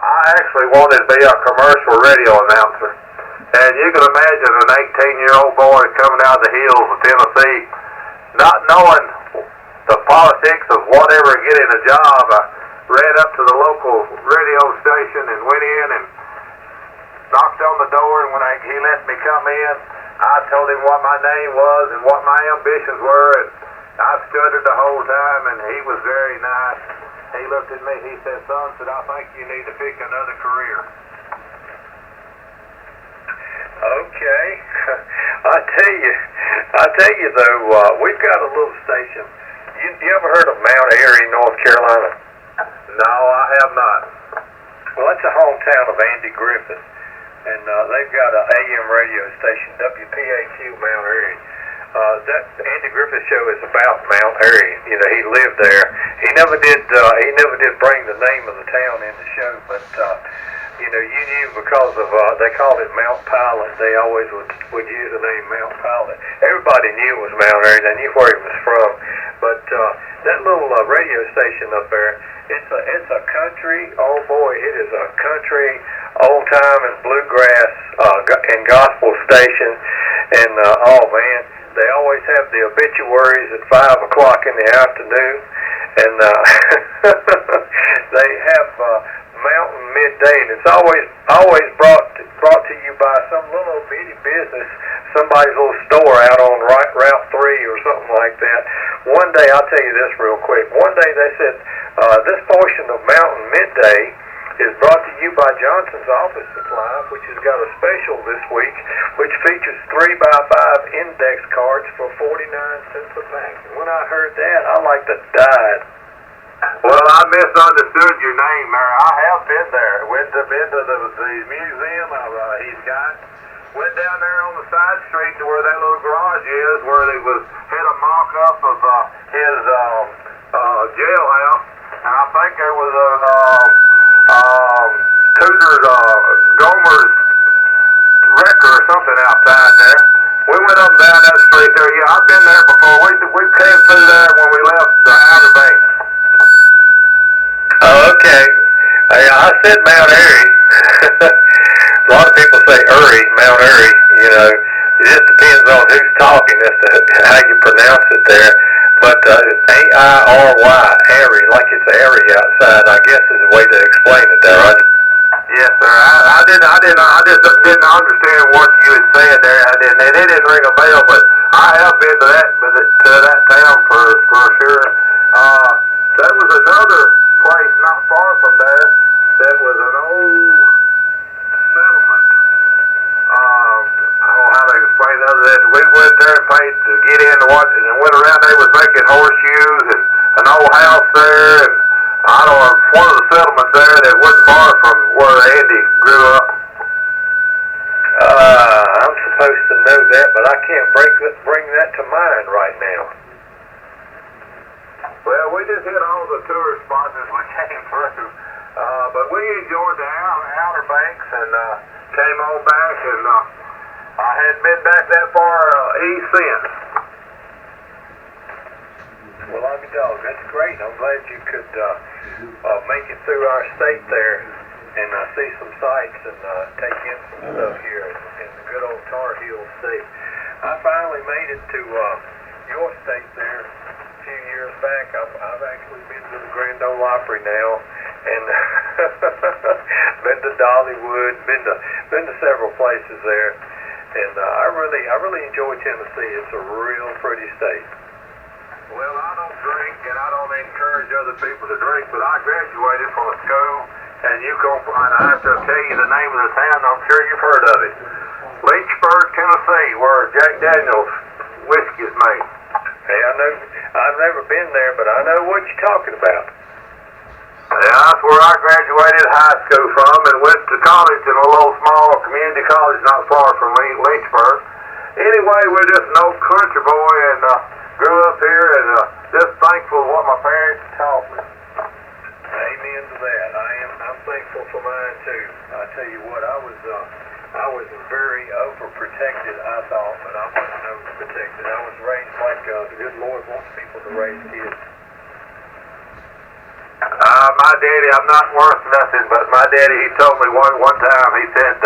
I actually wanted to be a commercial radio announcer. And you can imagine an 18-year-old boy coming out of the hills of Tennessee, not knowing the politics of whatever getting a job. I ran up to the local radio station and went in and knocked on the door, and when he let me come in, I told him what my name was and what my ambitions were, and I stuttered the whole time, and he was very nice. He looked at me, he said, "Son," said, "I think you need to pick another career." Okay. I tell you though, we've got a little station. You ever heard of Mount Airy, North Carolina? No, I have not. Well, it's a hometown of Andy Griffith, and they've got an AM radio station, WPAQ Mount Airy. That Andy Griffith show is about Mount Airy. You know, he lived there. He never did bring the name of the town in the show, but you know, you knew because of they called it Mount Pilot. They always would use the name Mount Pilot. Everybody knew it was Mount Airy. They knew where he was from. But that little radio station up there, it's a country. Oh boy, it is a country, old time and bluegrass and gospel station. And oh man, they always have the obituaries at 5 o'clock in the afternoon, and they have Mountain Midday, and it's always brought to you by some little bitty business, somebody's little store out on Route 3 or something like that. One day, I'll tell you this real quick. One day they said, this portion of Mountain Midday is brought to you by Johnson's Office Supply, which has got a special this week, which features 3x5 index cards for 49 cents a pack. And when I heard that, I like to die. Well, I misunderstood your name there. I have been there. Been to the museum he's got. Went down there on the side street to where that little garage is, where they had a mock-up of his jailhouse. And I think there was a Tudor's Gomer's wrecker or something outside there. We went up and down that street there. Yeah, I've been there before. We came through there when we left the Outer Banks. Oh, okay. I said Mount Airy. A lot of people say Mount Airy. You know, it just depends on who's talking as to how you pronounce it there. But A-I-R-Y, Airy, like it's airy outside, I guess is a way to explain it there, right? Yes, sir. I just didn't understand what you had said there. It didn't ring a bell, but I have been to that town for sure. There was another place not far from there that was an old settlement. I don't know how to explain it other than we went there and paid to get in to watch it, and went around. They was making horseshoes and an old house there, and I don't know, one of the settlements there that wasn't far from where Andy grew up. I'm supposed to know that, but I can't bring that to mind right now. Well, we just hit all the tourist spots as we came through. But we enjoyed the Outer Banks and came on back, and I hadn't been back that far east since. Well, I'm your dog. That's great. I'm glad you could make it through our state there and see some sights and take in some stuff here in the good old Tar Heel state. I finally made it to your state there a few years back. I've actually been to the Grand Ole Opry now, and been to Dollywood, been to several places there, and I really enjoy Tennessee. It's a real pretty state. Well, I don't drink, and I don't encourage other people to drink, but I graduated from a school, and I have to tell you the name of the town. I'm sure you've heard of it. Lynchburg, Tennessee, where Jack Daniel's whiskey is made. Hey, I know. I've never been there, but I know what you're talking about. Yeah, that's where I graduated high school from, and went to college in a little small community college not far from Lynchburg. Anyway, we're just an old country boy, and grew up here, and just thankful for what my parents taught me. Amen to that. I'm thankful for mine too. I tell you what, I was very overprotected, I thought, but I wasn't overprotected. I was raised like the good Lord wants people to raise kids. my daddy, I'm not worth nothing, but my daddy, he told me one time, he said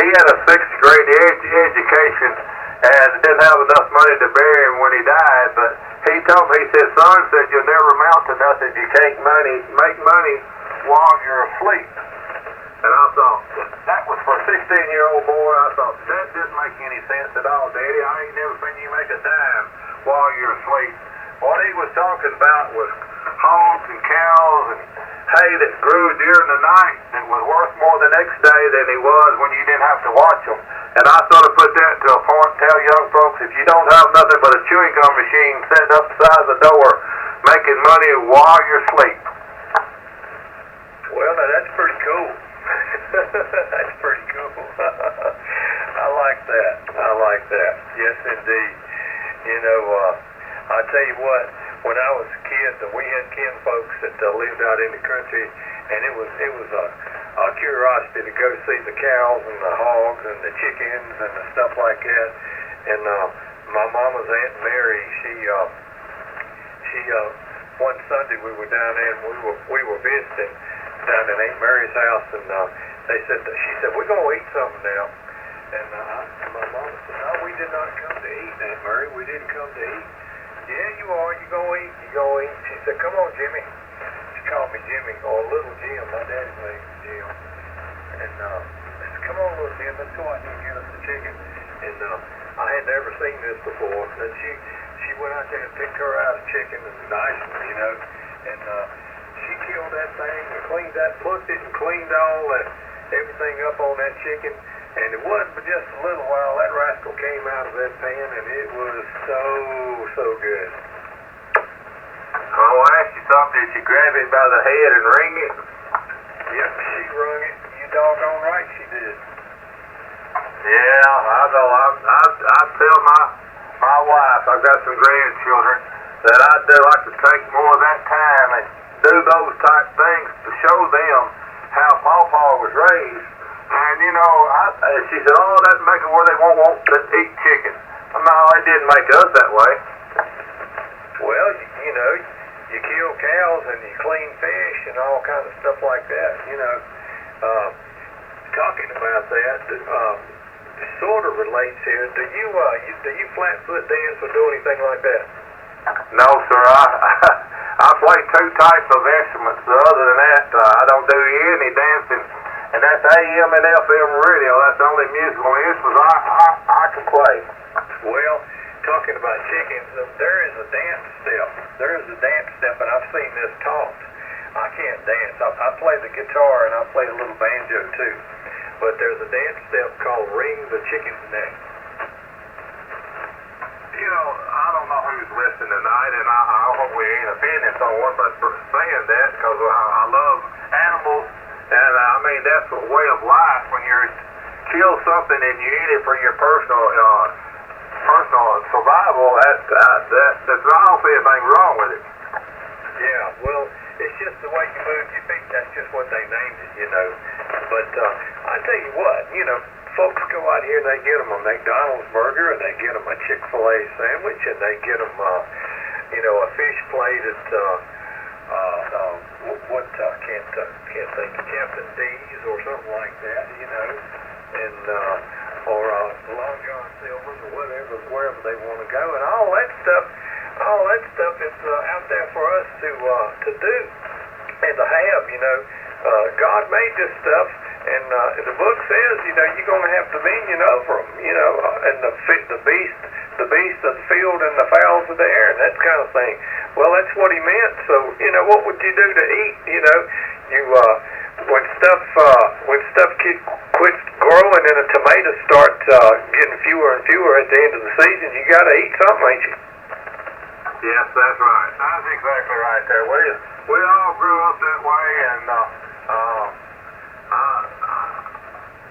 he had a 6th grade education and didn't have enough money to bury him when he died, but he told me, he said, son, said you'll never amount to nothing if you can't make money while you're asleep. And I thought, that was for a 16-year-old boy. I thought, that didn't make any sense at all, Daddy. I ain't never seen you make a dime while you're asleep. What he was talking about was hogs and cows and hay that grew during the night that was worth more the next day than he was when you didn't have to watch them. And I sort of put that to a point, tell young folks, if you don't have nothing but a chewing gum machine sitting up beside the door making money while you're asleep. Well, now that's pretty cool. That's pretty cool. I like that. I like that. Yes, indeed. You know, I tell you what, when I was a kid, we had kin folks that lived out in the country, and it was a curiosity to go see the cows and the hogs and the chickens and the stuff like that. And my mama's Aunt Mary, she one Sunday we were down there and we were visiting down at Aunt Mary's house, and she said, we're going to eat something now. And my mama said, no, we did not come to eat, Aunt Mary. We didn't come to eat. Yeah, you are. You're going to eat. You're going to eat. She said, come on, Jimmy. She called me Jimmy, or Little Jim. My daddy's name was Jim. And I said, come on, Little Jim. Let's go out there and get us the chicken. And I had never seen this before. And she went out there and picked her out a chicken, and a nice one, you know. And she killed that thing and cleaned that, plucked it and cleaned all that, everything up on that chicken. And it wasn't but just a little while, that rascal came out of that pan, and it was so good. I'll ask you something. Did she grab it by the head and wring it? Yep, she wrung it. You doggone right she did. Yeah, I know. I tell my wife, I've got some grandchildren, that I'd like to take more of that time and do those type things to show them how Pawpaw was raised. And, you know, she said, oh, that make it where they won't want to eat chicken. No, it didn't make us that way. Well, you know, you kill cows and you clean fish and all kind of stuff like that, you know. Talking about that, sort of relates here. Do you flat-foot dance or do anything like that? No, sir. I play 2 types of instruments. Other than that, I don't do any dancing. And that's AM and FM radio. That's the only musical instruments I can play. Well, talking about chickens, there is a dance step. There is a dance step, and I've seen this taught. I can't dance. I play the guitar, and I play a little banjo, too. But there's a dance step called Ring the Chicken's Neck. You know, I don't know who's listening tonight, and I hope we ain't offending someone by saying that, because I love animals. And I mean, that's a way of life. When you kill something and you eat it for your personal survival, that's I don't see anything wrong with it. Yeah, well, it's just the way you move your feet. That's just what they named it, you know. But I tell you what, you know, folks go out here and they get them a McDonald's burger, and they get them a Chick-fil-A sandwich, and they get them, you know, a fish plate at can't think, Captain D's or something like that, you know, and or Long John Silver's or wherever they want to go, and all that stuff is out there for us to do and to have, you know. God made this stuff, and the book says, you know, you're going to have dominion over them, you know, and the beast of the field and the fowls of the air and that kind of thing. Well, that's what he meant. So, you know, what would you do to eat? You know, when stuff quits growing and the tomatoes start getting fewer and fewer at the end of the season, you got to eat something, ain't you? Yes, that's right. That's exactly right there. We all grew up that way, and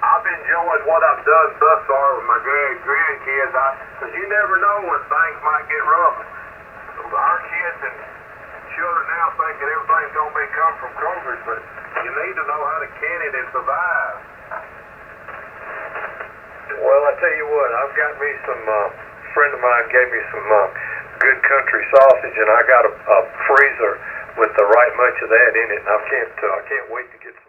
I've enjoyed what I've done thus far with my grandkids, because you never know when things might get rough. Our kids and children now think that everything's going to come from Kroger's, but you need to know how to can it and survive. Well, I tell you what, I've got me some, friend of mine gave me some good country sausage, and I got a freezer with the right much of that in it, and I can't wait to get